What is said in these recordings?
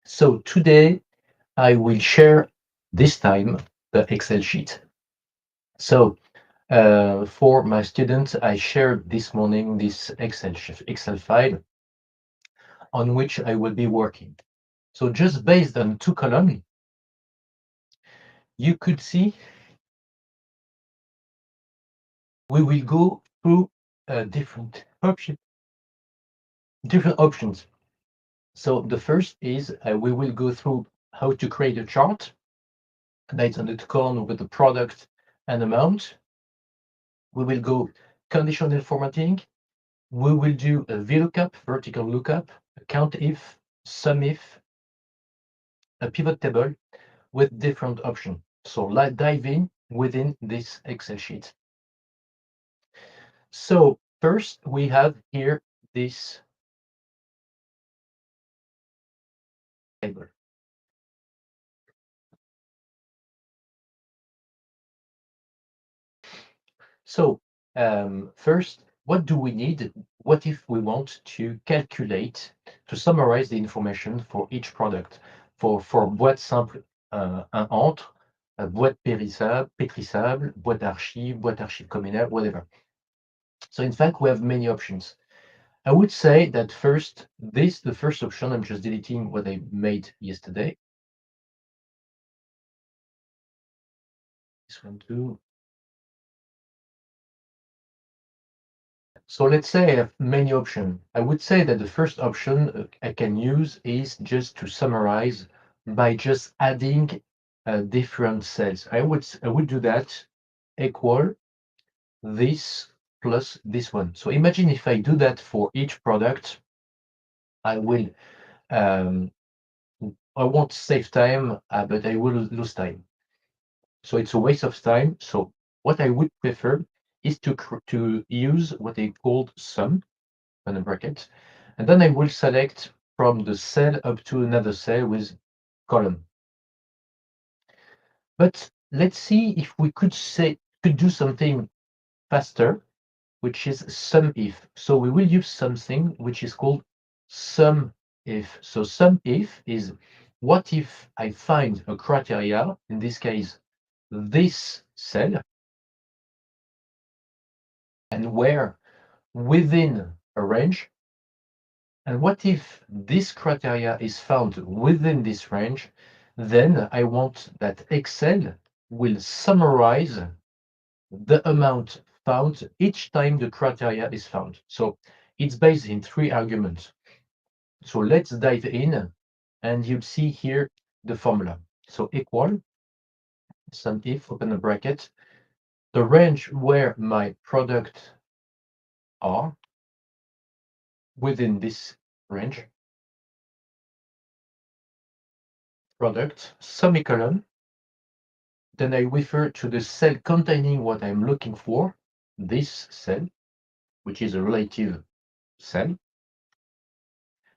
So today I will share this time the Excel sheet. So for my students, I shared this morning this Excel file on which I will be working. So just based on two columns, you could see we will go through different options. So the first is we will go through how to create a chart based on the column with the product and amount. We will go conditional formatting. We will do a VLOOKUP, vertical lookup, a COUNTIF, SUMIF, a pivot table with different options. So let's dive in within this Excel sheet. So first we have here this table. So first, what do we need? What if we want to calculate, to summarize the information for each product? For boîte simple, un entre, boîte pétrissable, boîte archive communale, whatever. So in fact, we have many options. I would say that first, the first option, I'm just deleting what I made yesterday. This one too. So let's say I have many options. I would say that the first option I can use is just to summarize by just adding different cells. I would do that equal this plus this one. So imagine if I do that for each product, I will I won't save time, but I will lose time. So it's a waste of time. So what I would prefer is to use what they called sum in a bracket, and then I will select from the cell up to another cell with column. But let's see if we could do something faster, which is SUMIF. So we will use something which is called SUMIF. So SUMIF is what if I find a criteria, in this case, this cell, and where within a range, and what if this criteria is found within this range, then I want that Excel will summarize the amount found each time the criteria is found. So it's based in three arguments. So let's dive in, and you see here the formula. So equal, SUMIF, open a bracket, the range where my product are within this range, product, semicolon, then I refer to the cell containing what I'm looking for, this cell, which is a relative cell,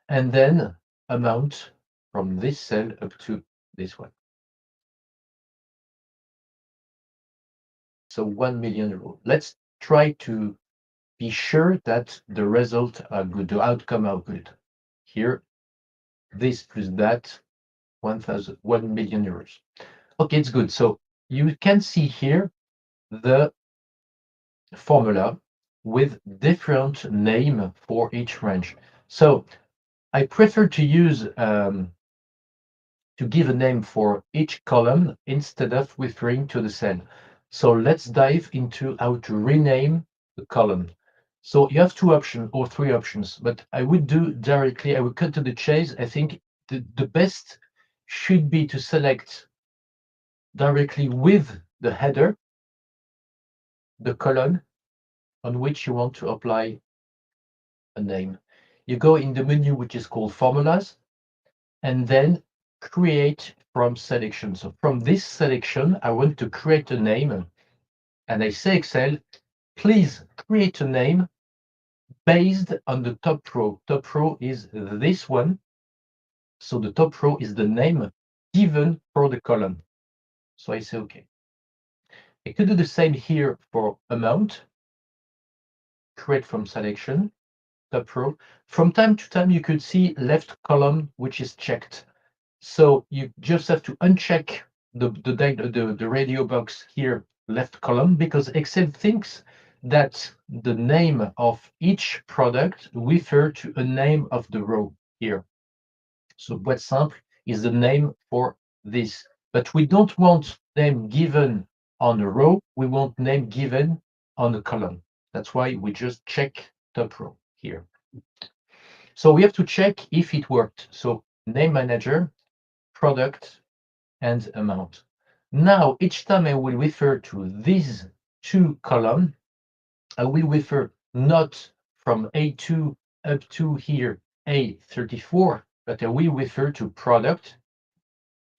and then amount from this cell up to this one. So 1 million euros. Let's try to be sure that the results are good, the outcome are good. Here, this plus that, 1 million euros. Okay, it's good. So you can see here the formula with different name for each range. So I prefer to use to give a name for each column instead of referring to the cell. So let's dive into how to rename the column. So you have two options or three options, but I would do directly, I would cut to the chase. I think the best should be to select directly with the header, the column on which you want to apply a name. You go in the menu which is called formulas, and then create from selection. So from this selection, I want to create a name, and I say Excel, please create a name based on the top row. Top row is this one. So the top row is the name given for the column. So I say OK. I could do the same here for amount. Create from selection, top row. From time to time, you could see left column, which is checked. So you just have to uncheck the radio box here, left column, because Excel thinks that the name of each product refer to a name of the row here. So boîte simple is the name for this. But we don't want name given on a row. We want name given on a column. That's why we just check top row here. So we have to check if it worked. So name manager, product, and amount. Now, each time I will refer to these two columns, I will refer not from A2 up to here, A34, but I will refer to product,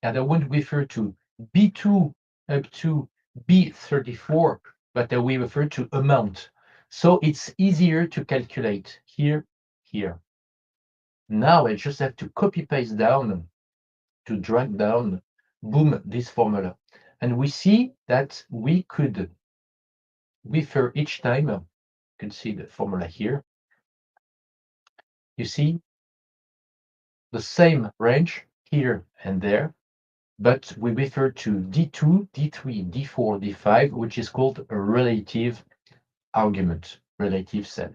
and I won't refer to B2 up to B34, but I will refer to amount. So it's easier to calculate here, here. Now I just have to copy paste down to drag down, boom, this formula. And we see that we could refer each time, you can see the formula here. You see the same range here and there, but we refer to D2, D3, D4, D5, which is called a relative argument, relative cell.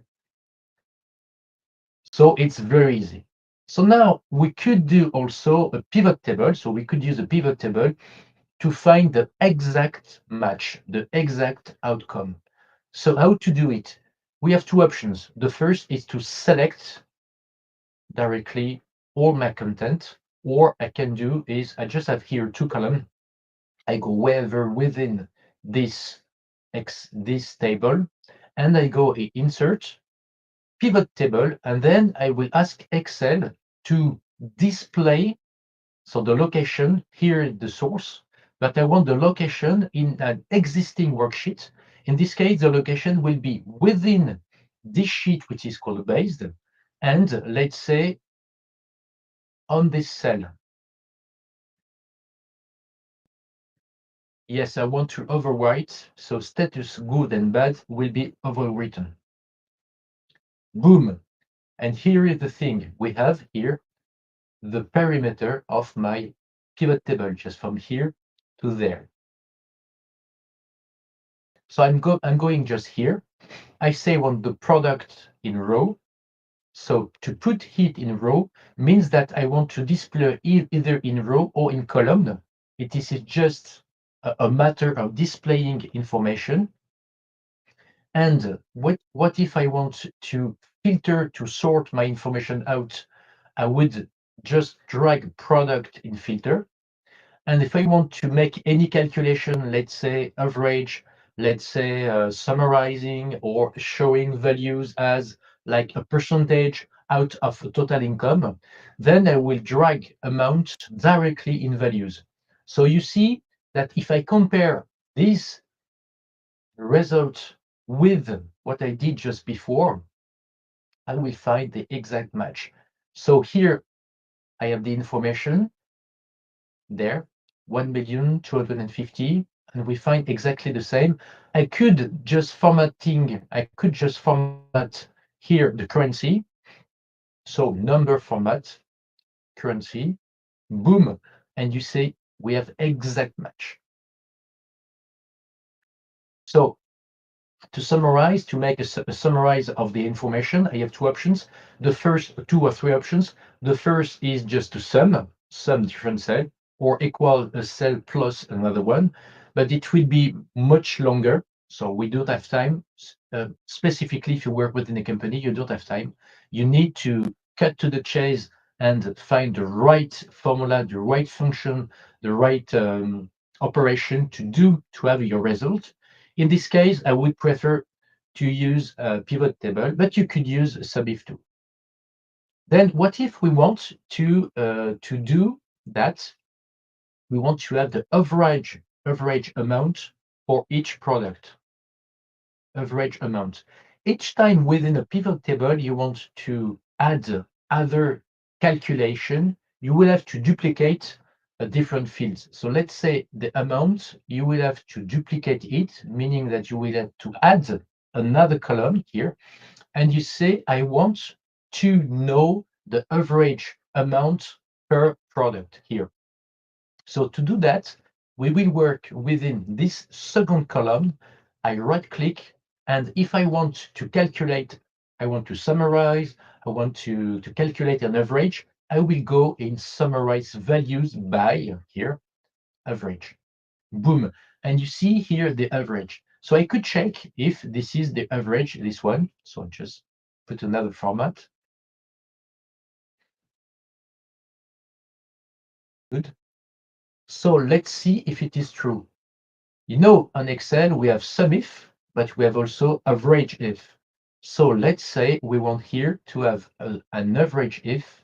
So it's very easy. So now we could do also a pivot table. So we could use a pivot table to find the exact match, the exact outcome. So how to do it? We have two options. The first is to select directly all my content, or I can do is I just have here two columns. I go wherever within this this table, and I go insert pivot table, and then I will ask Excel to display, so the location here is the source, but I want the location in an existing worksheet. In this case, the location will be within this sheet, which is called based, and let's say on this cell. Yes, I want to overwrite, so status good and bad will be overwritten. Boom. And here is the thing. We have here the perimeter of my pivot table, just from here to there. So I'm going just here. I say I want the product in row. So to put it in row means that I want to display either in row or in column. It is just a matter of displaying information. And what if I want to filter, to sort my information out? I would just drag product in filter. And if I want to make any calculation, let's say average, let's say summarizing or showing values as like a percentage out of total income, then I will drag amount directly in values. So you see that if I compare this result with what I did just before, I will find the exact match. So here I have the information there, 1,250,000, and we find exactly the same. I could just format here the currency. So number format, currency, boom, and you say we have exact match. So to summarize, to make a summarize of the information, I have two options. The first two or three options. The first is just to sum different cell, or equal a cell plus another one, but it will be much longer. So we don't have time. Specifically, if you work within a company, you don't have time. You need to cut to the chase and find the right formula, the right function, the right operation to have your result. In this case, I would prefer to use a pivot table, but you could use SUMIF too. Then what if we want to do that? We want to have the average amount for each product. Average amount. Each time within a pivot table, you want to add other calculation, you will have to duplicate different fields. So let's say the amount, you will have to duplicate it, meaning that you will have to add another column here, and you say, I want to know the average amount per product here. So to do that, we will work within this second column. I right click, and if I want to calculate, I want to summarize, I want to calculate an average, I will go in summarize values by here, average. Boom. And you see here the average. So I could check if this is the average, this one. So I just put another format. Good. So let's see if it is true. You know, on Excel, we have SUMIF, but we have also average if. So let's say we want here to have an average if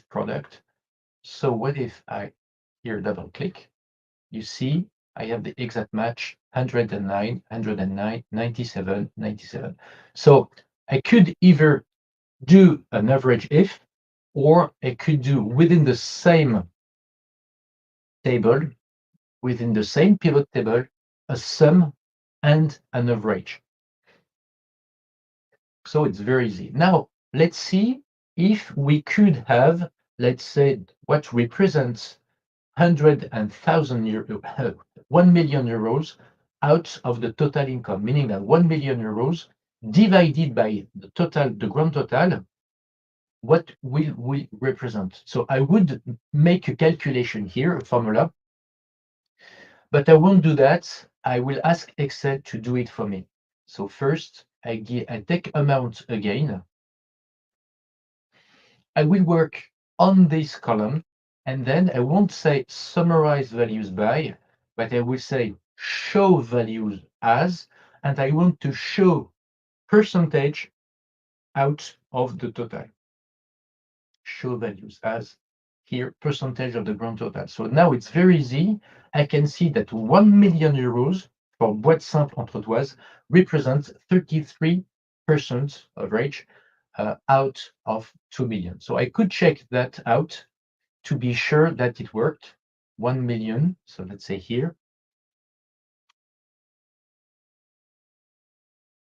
product. So what if I here double click? You see, I have the exact match 109, 109, 97, 97. So I could either do an average if, or I could do within the same table, within the same pivot table, a sum and an average. So it's very easy. Now, let's see if we could have, let's say, what represents 100,000 euro, 1 million euros out of the total income, meaning that 1 million euros divided by the total, the grand total, what will we represent? So I would make a calculation here, a formula, but I won't do that. I will ask Excel to do it for me. So first, I take amount again. I will work on this column, and then I won't say summarize values by, but I will say show values as, and I want to show percentage out of the total. Show values as here, percentage of the grand total. So now it's very easy. I can see that 1 million euros for Boîte Simple Entretoise represents 33% average out of 2 million. So I could check that out to be sure that it worked. 1 million. So let's say here,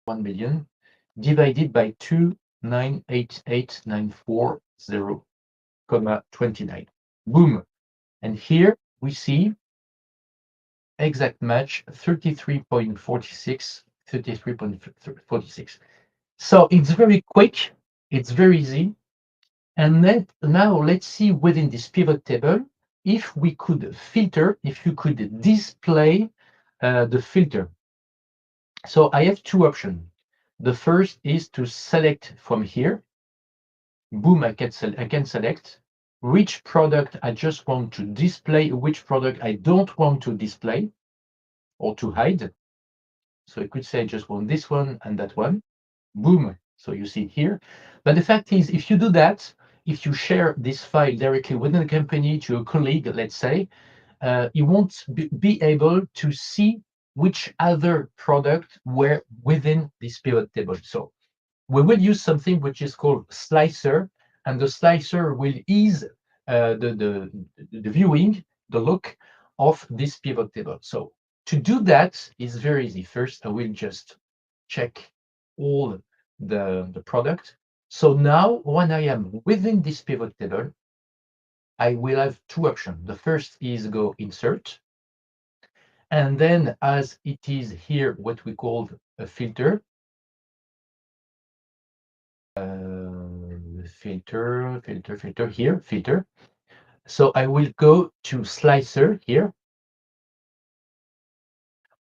1 million divided by 2,988,940,29. Boom. And here we see exact match 33.46, 33.46. So it's very quick, it's very easy. And then now let's see within this pivot table if we could filter, if you could display the filter. So I have two options. The first is to select from here. Boom, I can select which product I just want to display, which product I don't want to display or to hide. So I could say I just want this one and that one. Boom. So you see it here. But the fact is, if you do that, if you share this file directly within the company to a colleague, let's say, you won't be able to see which other product were within this pivot table. So we will use something which is called slicer, and the slicer will ease the viewing, the look of this pivot table. So to do that is very easy. First, I will just check all the product. So now when I am within this pivot table, I will have two options. The first is go insert. And then as it is here, what we call a filter, filter here, filter. So I will go to slicer here.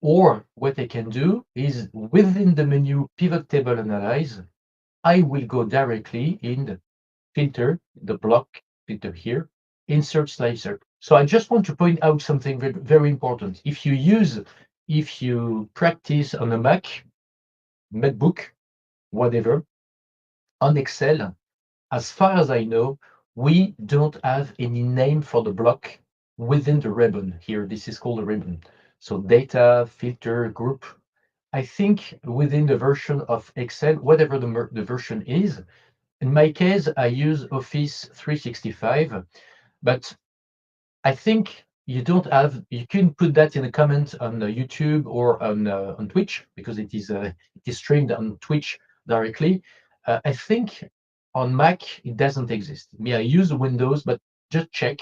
Or what I can do is within the menu pivot table analyze, I will go directly in the filter, the block filter here, insert slicer. So I just want to point out something very, very important. If you practice on a Mac, MacBook, whatever, on Excel, as far as I know, we don't have any name for the block within the ribbon here. This is called a ribbon. So data, filter, group. I think within the version of Excel, whatever the version is, in my case, I use Office 365, but I think you can put that in a comment on YouTube or on Twitch because it is streamed on Twitch directly. I think On Mac, it doesn't exist. Me, I use Windows, but just check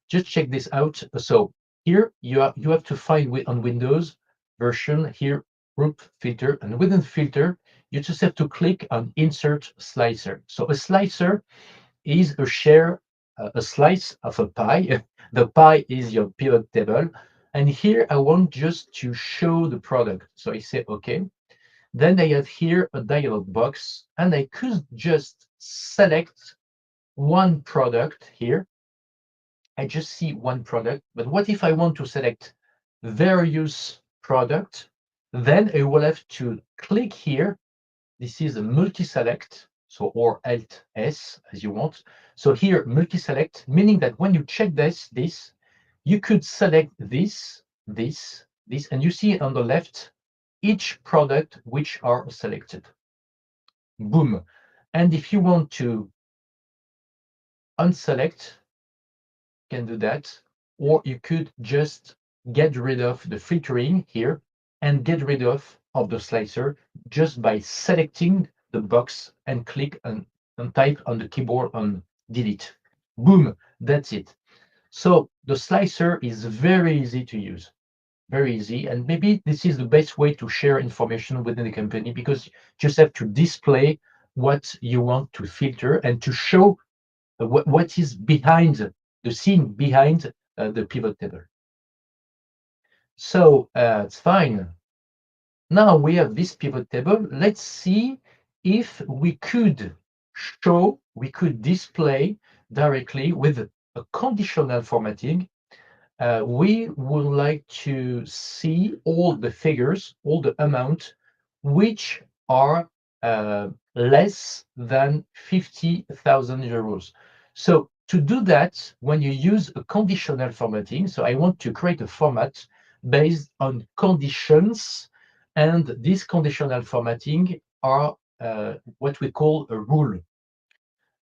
this out. So here you have to find on Windows version here group filter, and within filter you just have to click on insert slicer. So a slicer is a slice of a pie. The pie is your pivot table, and here I want just to show the product. So I say okay. Then I have here a dialog box, and I could just select one product here. I just see one product, but what if I want to select various product? Then I will have to click here. This is a multi-select, so or Alt S as you want. So here multi-select, meaning that when you check this, you could select this, and you see on the left each product which are selected. Boom. And if you want to unselect, can do that, or you could just get rid of the filtering here and get rid of the slicer just by selecting the box and click and type on the keyboard on delete. Boom, that's it. So the slicer is very easy to use, very easy. And maybe this is the best way to share information within the company, because you just have to display what you want to filter and to show what is behind the scene behind the pivot table. So it's fine. Now we have this pivot table. Let's see if we could display directly with a conditional formatting. We would like to see all the figures, all the amount which are less than 50,000 euros. So to do that, when you use a conditional formatting, so I want to create a format based on conditions, and this conditional formatting are what we call a rule.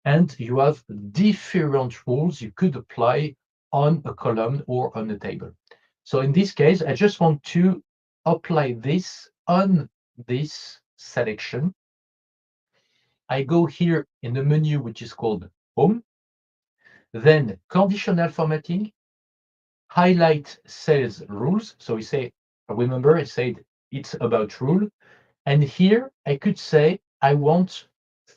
And you have different rules you could apply on a column or on a table. So in this case, I just want to apply this on this selection. I go here in the menu, which is called Home, then Conditional Formatting, highlight Sales Rules. So we say, remember, I said it's about rule. And here I could say I want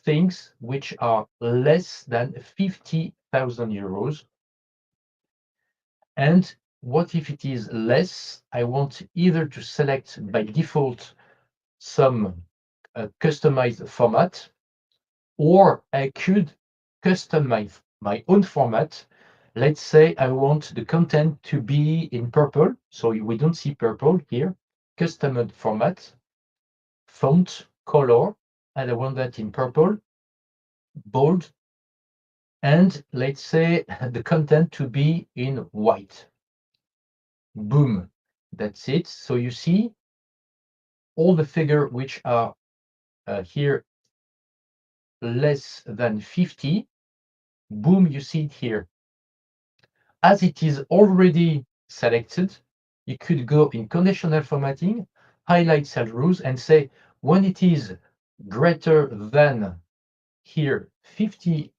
things which are less than 50,000 euros. And what if it is less? I want either to select by default some customized format, or I could customize my own format. Let's say I want the content to be in purple, so we don't see purple here. Customized format, font, color, and I want that in purple, bold, and let's say the content to be in white. Boom, that's it. So you see all the figures which are here less than 50. Boom, you see it here. As it is already selected, you could go in conditional formatting, highlight cell rules, and say when it is greater than here 50,000,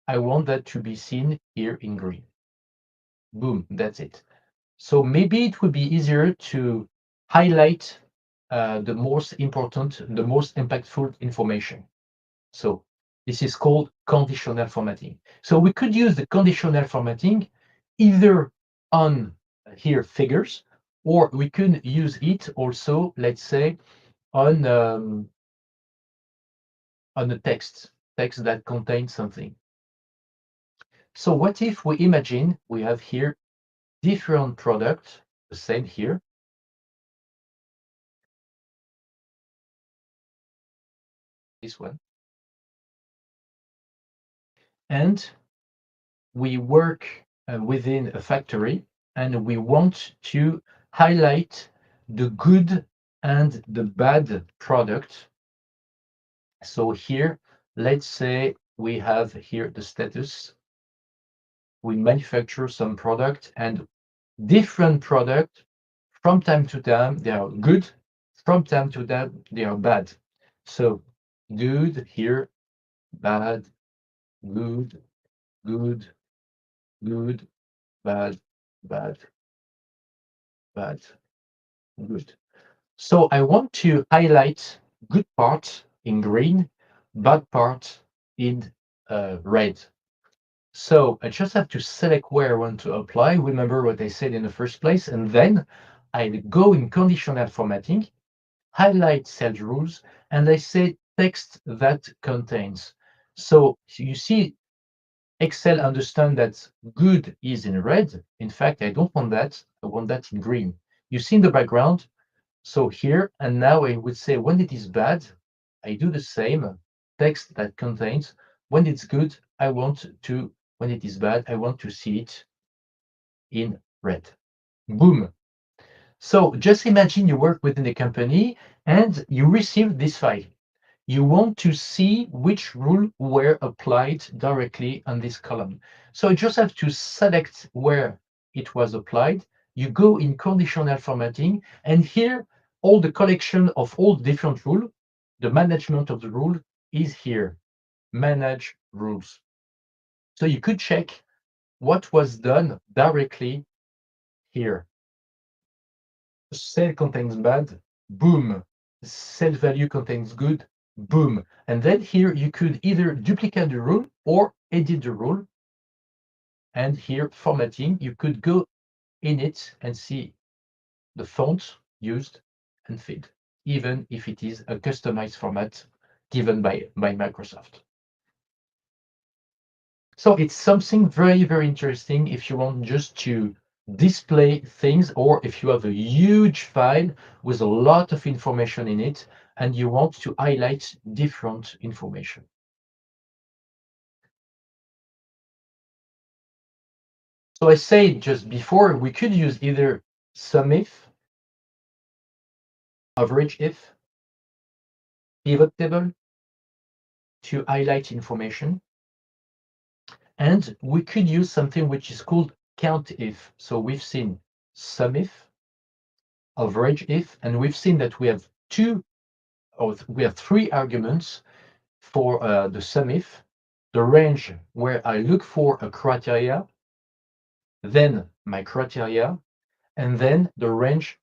I want that to be seen here in green. Boom, that's it. So maybe it would be easier to highlight the most important, the most impactful information. So this is called conditional formatting. So we could use the conditional formatting either on here figures, or we could use it also, let's say, on a text that contains something. So what if we imagine we have here different products, the same here. This one. And we work within a factory, and we want to highlight the good and the bad product. So here, let's say we have here the status. We manufacture some product, and different product, from time to time, they are good. From time to time, they are bad. So good, here, bad, good, good, good, bad, bad, bad, good. So I want to highlight good part in green, bad part in red. So I just have to select where I want to apply. Remember what I said in the first place, and then I go in conditional formatting, highlight cell rules, and I say text that contains. So you see, Excel understand that good is in red. In fact, I don't want that. I want that in green. You see in the background. So here and now I would say when it is bad, I do the same text that contains. When it's good, I want to, when it is bad, I want to see it in red. Boom. So just imagine you work within a company and you receive this file. You want to see which rule were applied directly on this column. So you just have to select where it was applied. You go in conditional formatting, and here all the collection of all different rules, the management of the rule is here. Manage rules. So you could check what was done directly here. Cell contains bad, boom. Cell value contains good, boom. And then here you could either duplicate the rule or edit the rule. And here formatting, you could go in it and see the font used and feed, even if it is a customized format given by Microsoft. So it's something very, very interesting if you want just to display things, or if you have a huge file with a lot of information in it and you want to highlight different information. So I said just before, we could use either SUMIF, average if, pivot table to highlight information. And we could use something which is called COUNTIF. So we've seen SUMIF, average if, and we've seen that we have three arguments for the SUMIF: the range where I look for a criteria, then my criteria, and then the range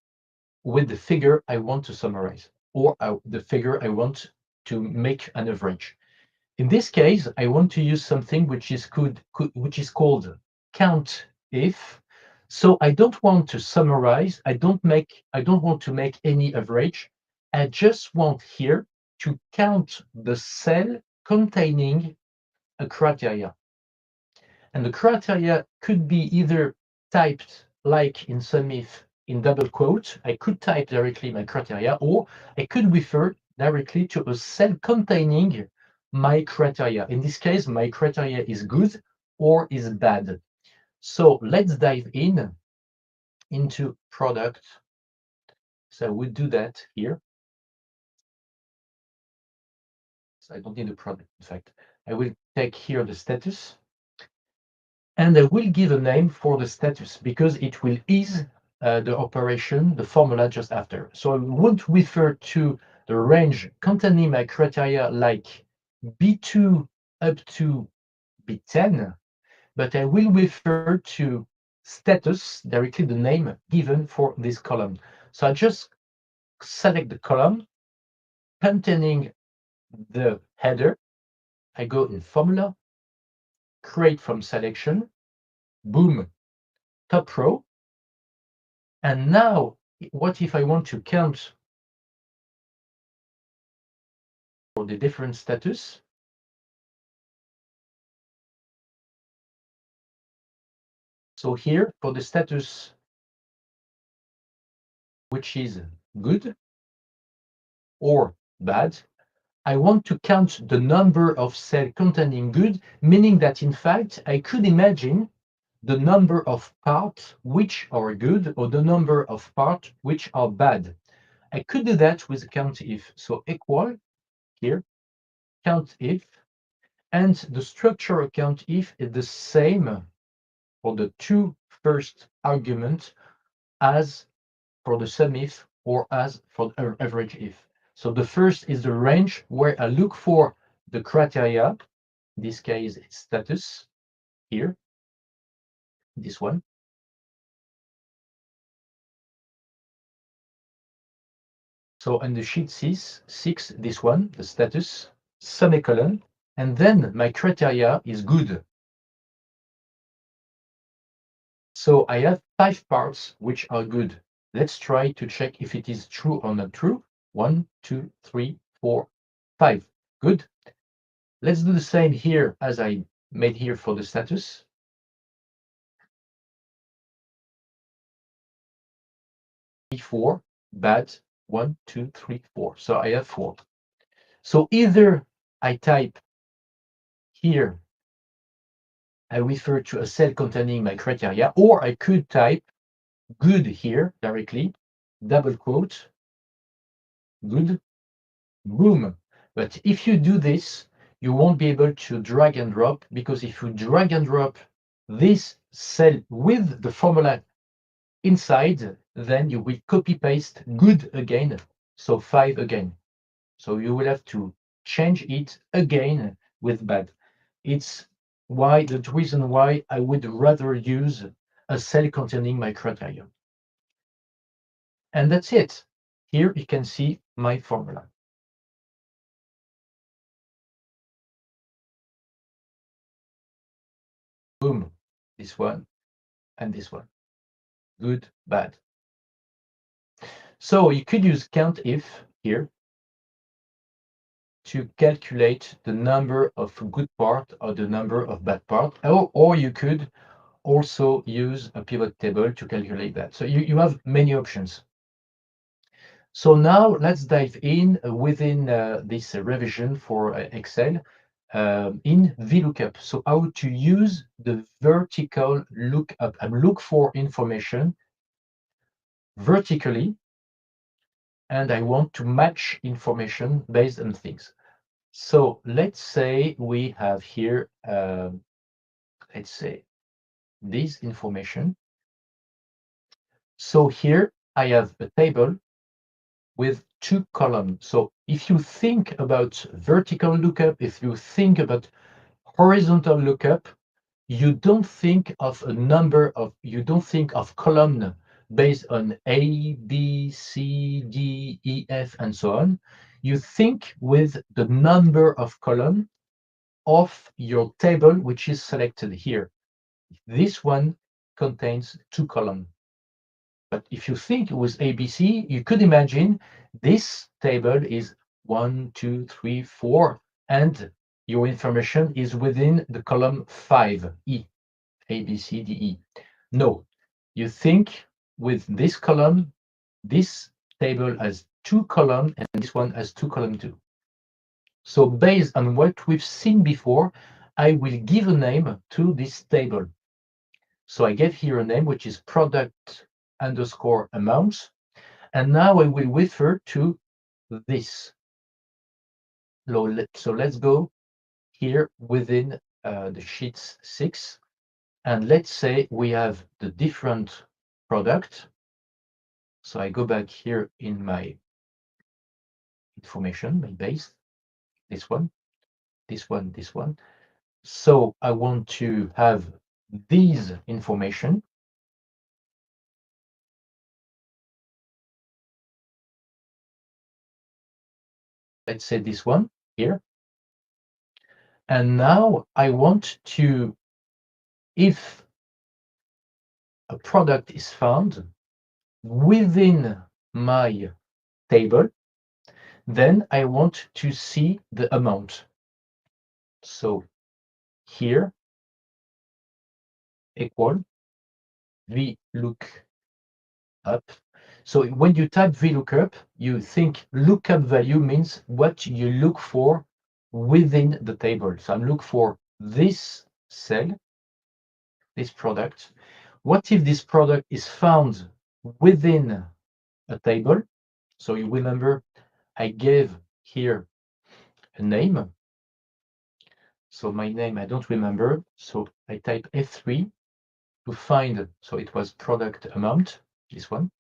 with the figure I want to summarize, or the figure I want to make an average. In this case, I want to use something which is called count if. So I don't want to summarize. I don't want to make any average. I just want here to count the cell containing a criteria. And the criteria could be either typed like in SUMIF in double quote. I could type directly my criteria, or I could refer directly to a cell containing my criteria. In this case, my criteria is good or is bad. So let's dive into product. So we'll do that here. So I don't need a product, in fact. I will take here the status, and I will give a name for the status because it will ease the operation, the formula just after. So I won't refer to the range containing my criteria like B2 up to B10, but I will refer to status, directly the name given for this column. So I just select the column containing the header. I go in formula, create from selection, boom, top row. And now, what if I want to count for the different status? So here, for the status, which is good or bad, I want to count the number of cells containing good, meaning that in fact, I could imagine the number of parts which are good or the number of parts which are bad. I could do that with COUNTIF. So equal here, COUNTIF, and the structure of COUNTIF is the same for the two first arguments as for the SUMIF or as for the average if. So the first is the range where I look for the criteria. In this case, it's status here, this one. So on the sheet 6, this one, the status, semicolon, and then my criteria is good. So I have 5 parts which are good. Let's try to check if it is true or not true. 1, 2, 3, 4, 5. Good. Let's do the same here as I made here for the status. 4, bad. 1, 2, 3, 4. So I have 4. So either I type here, I refer to a cell containing my criteria, or I could type good here directly, double quote, good, boom. But if you do this, you won't be able to drag and drop, because if you drag and drop this cell with the formula inside, then you will copy paste good again, so 5 again. So you will have to change it again with bad. It's why the reason why I would rather use a cell containing my criteria. And that's it. Here you can see my formula. Boom, this one and this one. Good, bad. So you could use COUNTIF here to calculate the number of good part or the number of bad part, or you could also use a pivot table to calculate that. So you have many options. So now let's dive in within this revision for Excel in VLOOKUP. So how to use the vertical lookup and look for information vertically, and I want to match information based on things. So let's say we have here, let's say this information. So here I have a table with 2 columns. So if you think about vertical lookup, if you think about horizontal lookup, you don't think of column based on A, B, C, D, E, F, and so on. You think with the number of column of your table, which is selected here. This one contains 2 columns. But if you think it was ABC, you could imagine this table is 1, 2, 3, 4, and your information is within the column 5, E, A, B, C, D, E. No, you think with this column, this table has 2 columns, and this one has 2 columns too. So based on what we've seen before, I will give a name to this table. So I get here a name, which is product underscore amounts. And now I will refer to this. So let's go here within the sheets 6. And let's say we have the different product. So I go back here in my information, my base, this one, this one, this one. So I want to have these information. Let's say this one here. And now I want to, if a product is found within my table, then I want to see the amount. So here equal VLOOKUP. So when you type VLOOKUP, you think lookup value means what you look for within the table. So I'm looking for this cell, this product. What if this product is found within a table? So you remember I gave here a name. So my name, I don't remember. So I type F3 to find, so it was product amount, this one,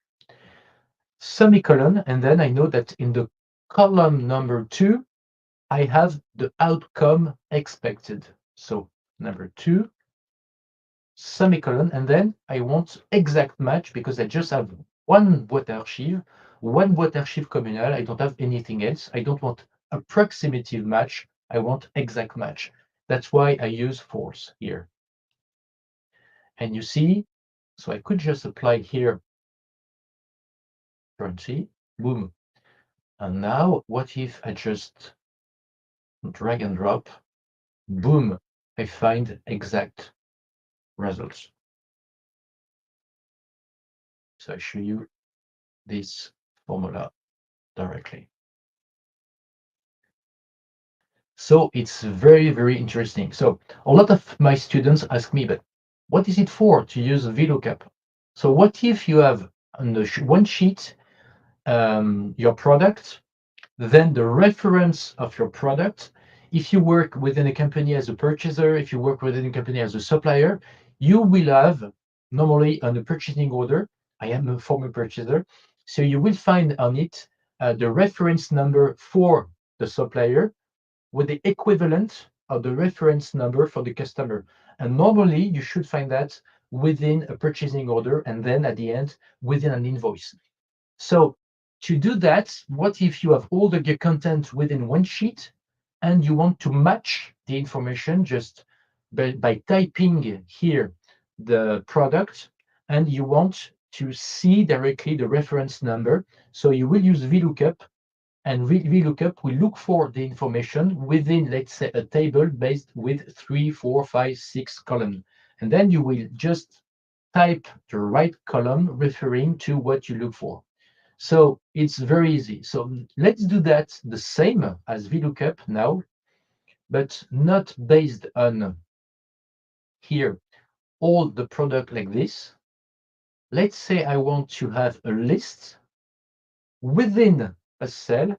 semicolon, and then I know that in the column number 2, I have the outcome expected. So number 2, semicolon, and then I want exact match because I just have one boîte archive, one boîte archive communal. I don't have anything else. I don't want approximative match. I want exact match. That's why I use false here. And you see, so I could just apply here currency, boom. And now what if I just drag and drop, boom, I find exact results. So I show you this formula directly. So it's very, very interesting. So a lot of my students ask me, but what is it for to use VLOOKUP? So what if you have on the one sheet your product, then the reference of your product? If you work within a company as a purchaser, if you work within a company as a supplier, you will have normally on the purchasing order. I am a former purchaser, so you will find on it the reference number for the supplier with the equivalent of the reference number for the customer. And normally you should find that within a purchasing order and then at the end within an invoice. So to do that, what if you have all the content within one sheet and you want to match the information just by typing here the product and you want to see directly the reference number. So you will use VLOOKUP and VLOOKUP will look for the information within, let's say, a table based with 3, 4, 5, 6 columns. And then you will just type the right column referring to what you look for. So it's very easy. So let's do that the same as VLOOKUP now, but not based on here all the product like this. Let's say I want to have a list within a cell,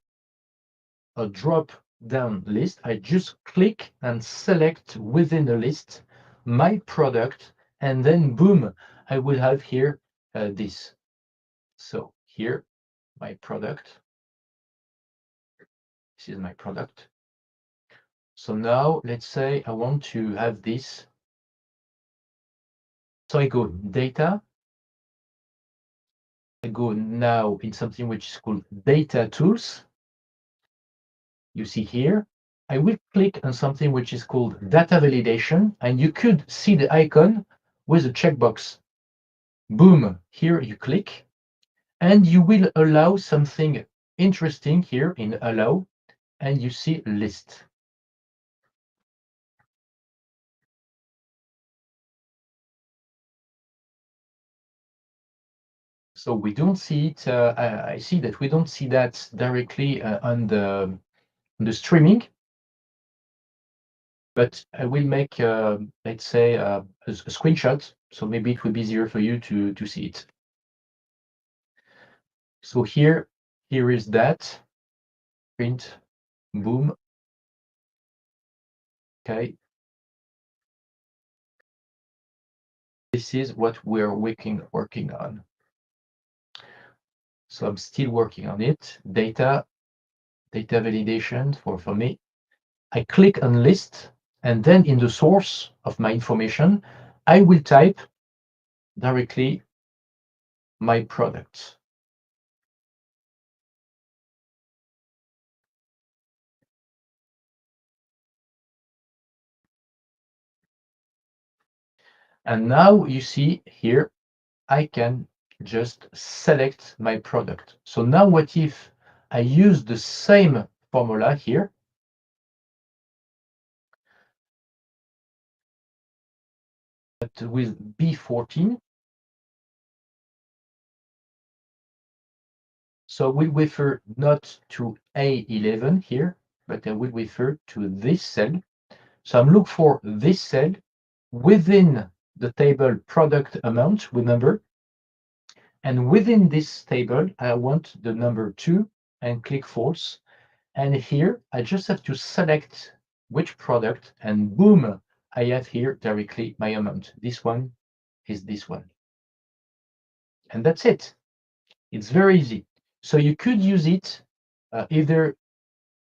a drop down list. I just click and select within the list my product, and then boom, I will have here this. So here, my product. This is my product. So now let's say I want to have this. So I go data. I go now in something which is called data tools. You see here, I will click on something which is called data validation, and you could see the icon with a checkbox. Boom, here you click, and you will allow something interesting here in allow, and you see list. So we don't see it. I see that we don't see that directly on the streaming, but I will make, let's say, a screenshot. So maybe it will be easier for you to see it. So here is that print, boom. Okay. This is what we're working on. So I'm still working on it. Data validation for me. I click on list, and then in the source of my information, I will type directly my products. And now you see here, I can just select my product. So now what if I use the same formula here, but with B14. So we refer not to A11 here, but I will refer to this cell. So I'm looking for this cell within the table product amount, remember, and within this table, I want the number 2 and click false. And here, I just have to select which product, and boom, I have here directly my amount. This one is this one. And that's it. It's very easy. So you could use it either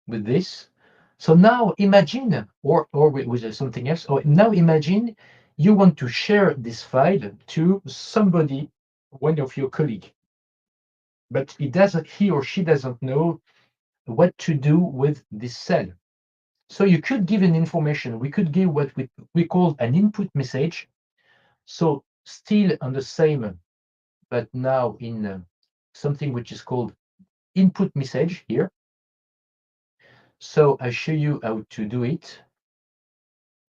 with this. So now imagine, or with something else, or now imagine you want to share this file to somebody, one of your colleague, but he or she doesn't know what to do with this cell. So you could give an information. We could give what we call an input message. So still on the same, but now in something which is called input message here. So I show you how to do it.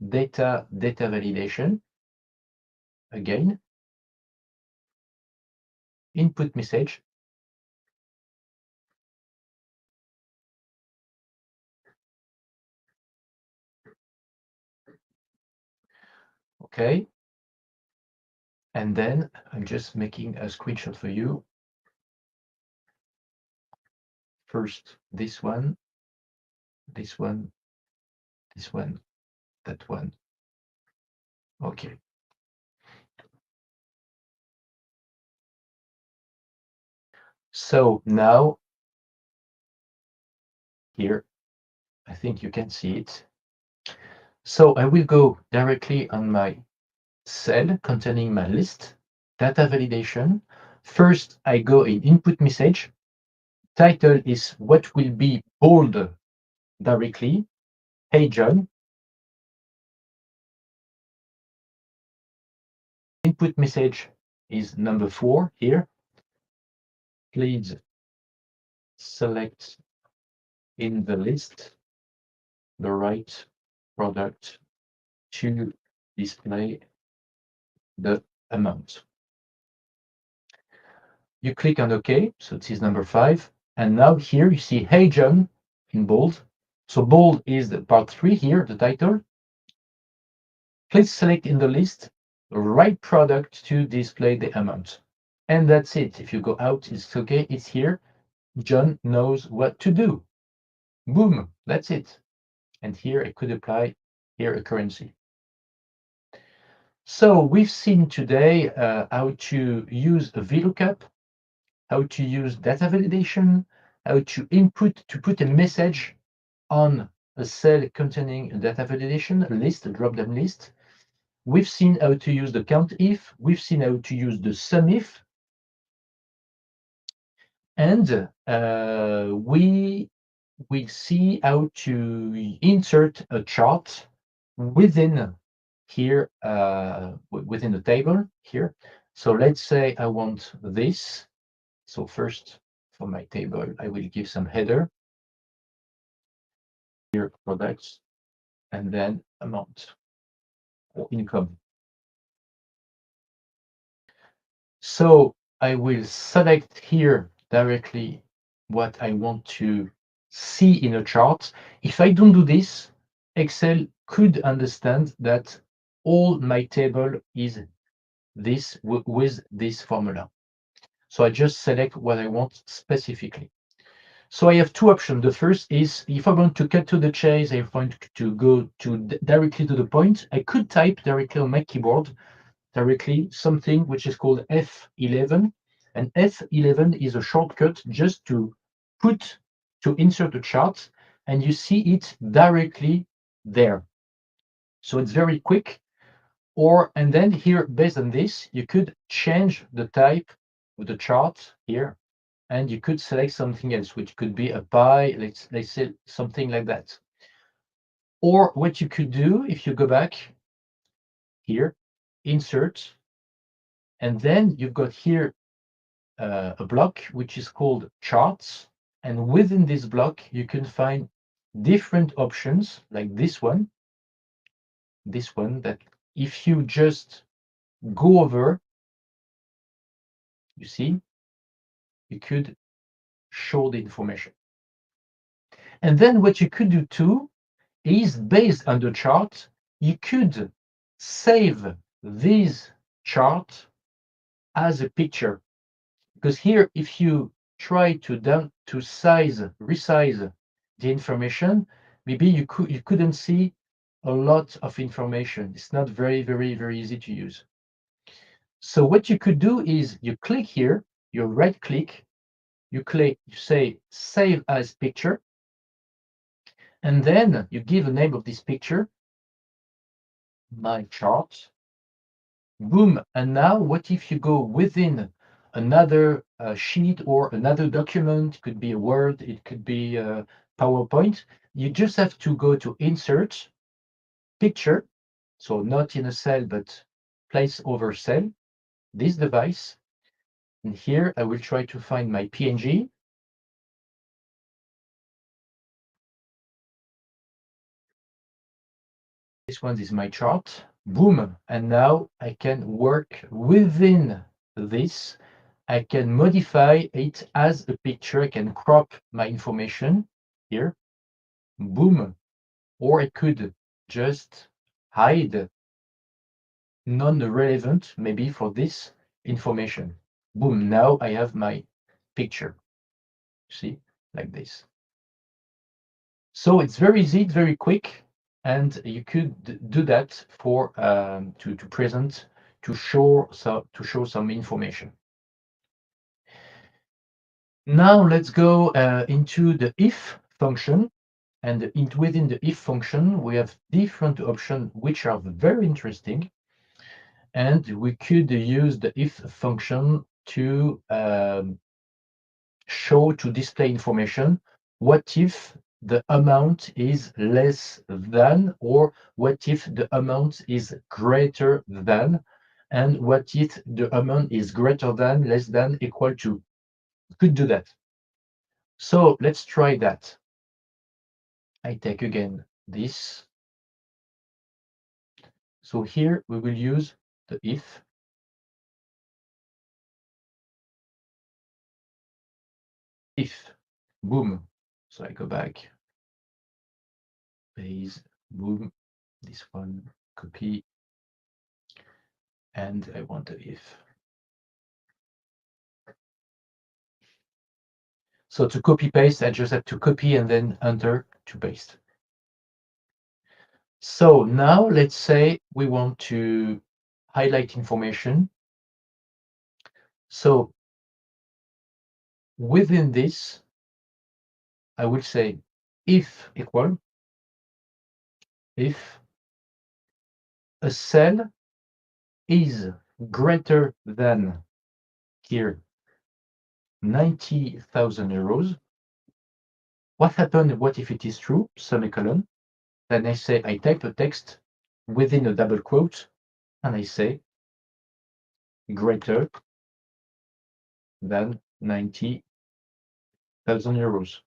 Data validation. Again, input message. Okay. And then I'm just making a screenshot for you. First, this one, this one, this one, that one. Okay. So now here, I think you can see it. So I will go directly on my cell containing my list, data validation. First, I go in input message. Title is what will be bold directly. Hey, John. Input message is number 4 here. Please select in the list the right product to display the amount. You click on OK, so this is number 5. And now here you see Hey John in bold. So bold is the part 3 here, the title. Please select in the list the right product to display the amount. And that's it. If you go out, it's okay, it's here. John knows what to do. Boom, that's it. And here I could apply here a currency. So we've seen today how to use a VLOOKUP, how to use data validation, how to put a message on a cell containing a data validation, a list, a drop-down list. We've seen how to use the COUNTIF. We've seen how to use the SUMIF. And we will see how to insert a chart within here, within the table here. So let's say I want this. So first, for my table, I will give some header. Here, products, and then amount or income. So I will select here directly what I want to see in a chart. If I don't do this, Excel could understand that all my table is this with this formula. So I just select what I want specifically. So I have two options. The first is if I want to cut to the chase, I want to go directly to the point, I could type directly on my keyboard directly something which is called F11. And F11 is a shortcut just to insert a chart, and you see it directly there. So it's very quick. And then here, based on this, you could change the type of the chart here, and you could select something else, which could be a pie, let's say something like that. Or what you could do, if you go back here, insert, and then you've got here a block which is called charts. And within this block, you can find different options like this one, that if you just go over, you see, you could show the information. And then what you could do too is based on the chart, you could save this chart as a picture. Because here, if you try to resize the information, maybe you couldn't see a lot of information. It's not very, very, very easy to use. So what you could do is you click here, you right click, you say save as picture, and then you give a name of this picture, my chart. Boom. And now what if you go within another sheet or another document? It could be a Word, it could be a PowerPoint. You just have to go to Insert, Picture, so not in a cell, but place over cell, this device. And here I will try to find my PNG. This one is my chart. Boom. And now I can work within this. I can modify it as a picture. I can crop my information here. Boom. Or I could just hide non-relevant, maybe for this information. Boom. Now I have my picture. See, like this. So it's very easy, it's very quick, and you could do that for to present, to show some information. Now let's go into the if function, and within the if function we have different options which are very interesting, and we could use the if function to display information. What if the amount is less than, or what if the amount is greater than, and what if the amount is greater than, less than, equal to? Could do that. So let's try that. I take again this. So here we will use the if. If, boom. So I go back, paste, boom, this one, copy, and I want the if. So to copy paste, I just have to copy and then enter to paste. So now let's say we want to highlight information. So within this, I will say if equal, if a cell is greater than here 90,000 euros. What happened? What if it is true? Semicolon. Then I say I type a text within a double quote, and I say greater than 90,000 euros.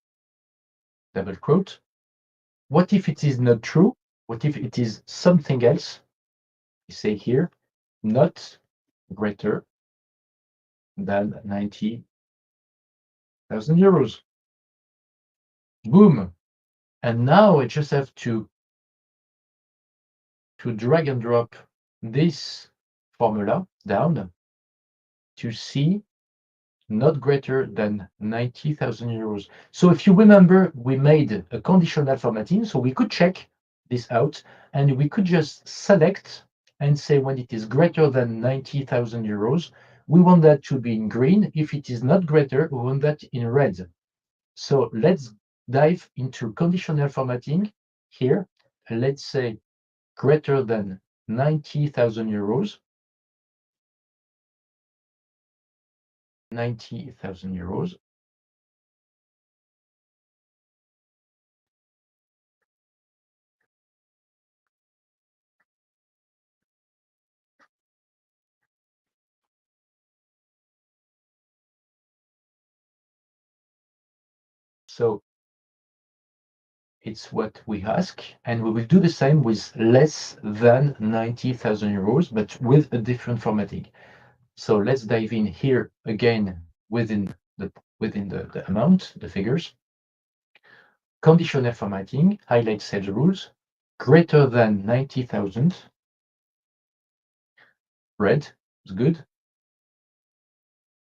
Double quote. What if it is not true? What if it is something else? I say here, not greater than 90,000 euros. Boom. And now I just have to drag and drop this formula down to see not greater than 90,000 euros. So if you remember, we made a conditional formatting, so we could check this out, and we could just select and say when it is greater than 90,000 euros, we want that to be in green. If it is not greater, we want that in red. So let's dive into conditional formatting here. Let's say greater than 90,000 euros. 90,000 euros. So it's what we ask, and we will do the same with less than 90,000 euros, but with a different formatting. So let's dive in here again within the amount, the figures. Conditional formatting, highlight sales rules, greater than 90,000. Red is good.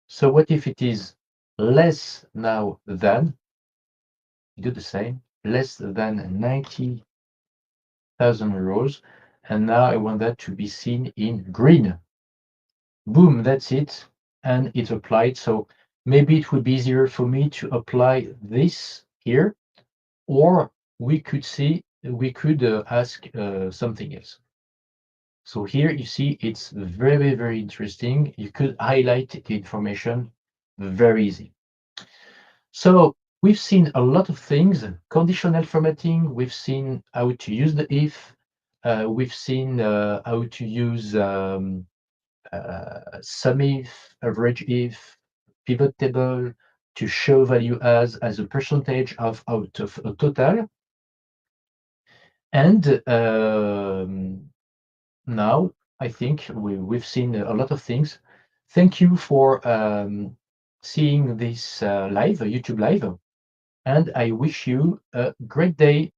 So what if it is less now than? You do the same, less than 90,000 euros. And now I want that to be seen in green. Boom, that's it. And it's applied. So Maybe it would be easier for me to apply this here, or we could ask something else. So here you see it's very, very interesting. You could highlight the information very easy. So we've seen a lot of things, conditional formatting. We've seen how to use the if. We've seen how to use SUMIF, average if, pivot table to show value as a percentage of out of a total. And now I think we've seen a lot of things. Thank you for seeing this live, YouTube live, and I wish you a great day.